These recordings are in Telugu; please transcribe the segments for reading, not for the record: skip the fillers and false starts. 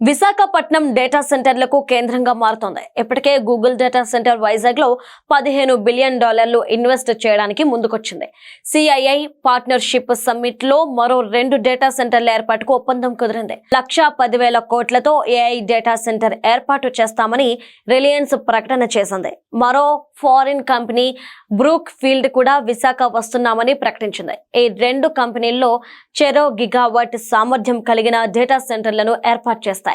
విశాఖపట్నం డేటా సెంటర్లకు కేంద్రంగా మారుతోంది. ఇప్పటికే గూగుల్ డేటా సెంటర్ వైజాగ్ లో $15 బిలియన్ ఇన్వెస్ట్ చేయడానికి ముందుకొచ్చింది. సిఐఐ పార్ట్నర్షిప్ సమ్మిట్ లో మరో 2 డేటా సెంటర్ల ఏర్పాటుకు ఒప్పందం కుదిరింది. 1,10,000 కోట్లతో ఏఐ డేటా సెంటర్ ఏర్పాటు చేస్తామని రిలయన్స్ ప్రకటన చేసింది. మరో ఫారిన్ కంపెనీ బ్రూక్ ఫీల్డ్ కూడా విశాఖ వస్తున్నామని ప్రకటించింది. ఈ 2 కంపెనీల్లో చెరో గిగావాట్ సామర్థ్యం కలిగిన డేటా సెంటర్లను ఏర్పాటు చేస్తాయి.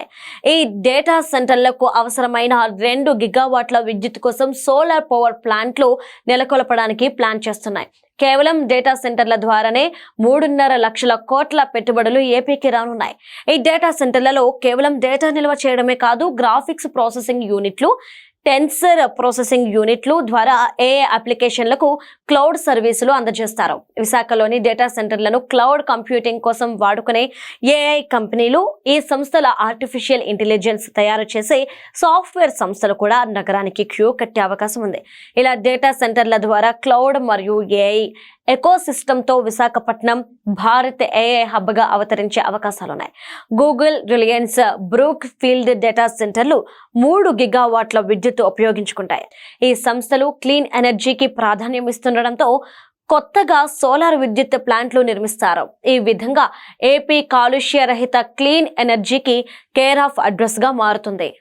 ఈ డేటా సెంటర్లకు అవసరమైన 2 గిగావాట్ల విద్యుత్ కోసం సోలార్ పవర్ ప్లాంట్లు నెలకొల్పడానికి ప్లాన్ చేస్తున్నాయి. కేవలం డేటా సెంటర్ల ద్వారానే 3.5 లక్షల కోట్ల పెట్టుబడులు ఏపీకి రానున్నాయి. ఈ డేటా సెంటర్లలో కేవలం డేటా నిల్వ చేయడమే కాదు, గ్రాఫిక్స్ ప్రాసెసింగ్ యూనిట్లు, టెన్సర్ ప్రాసెసింగ్ యూనిట్లు ద్వారా ఏఐ అప్లికేషన్లకు క్లౌడ్ సర్వీసులు అందజేస్తారు. విశాఖలోని డేటా సెంటర్లను క్లౌడ్ కంప్యూటింగ్ కోసం వాడుకునే ఏఐ కంపెనీలు, ఈ సంస్థల ఆర్టిఫిషియల్ ఇంటెలిజెన్స్ తయారు చేసే సాఫ్ట్వేర్ సంస్థలు కూడా నగరానికి క్యూ కట్టే అవకాశం ఉంది. ఇలా డేటా సెంటర్ల ద్వారా క్లౌడ్ మరియు ఏఐ ఎకోసిస్టంతో విశాఖపట్నం భారత్ ఏఐ హబ్గా అవతరించే అవకాశాలున్నాయి. Google, Reliance, Brookfield data సెంటర్లు 3 గిగావాట్ల విద్యుత్ ఉపయోగించుకుంటాయి. ఈ సంస్థలు క్లీన్ ఎనర్జీకి ప్రాధాన్యం ఇస్తుండటంతో కొత్తగా సోలార్ విద్యుత్ ప్లాంట్లు నిర్మిస్తారు. ఈ విధంగా ఏపీ కాలుష్య రహిత క్లీన్ ఎనర్జీకి కేర్ ఆఫ్ అడ్రస్ గా మారుతుంది.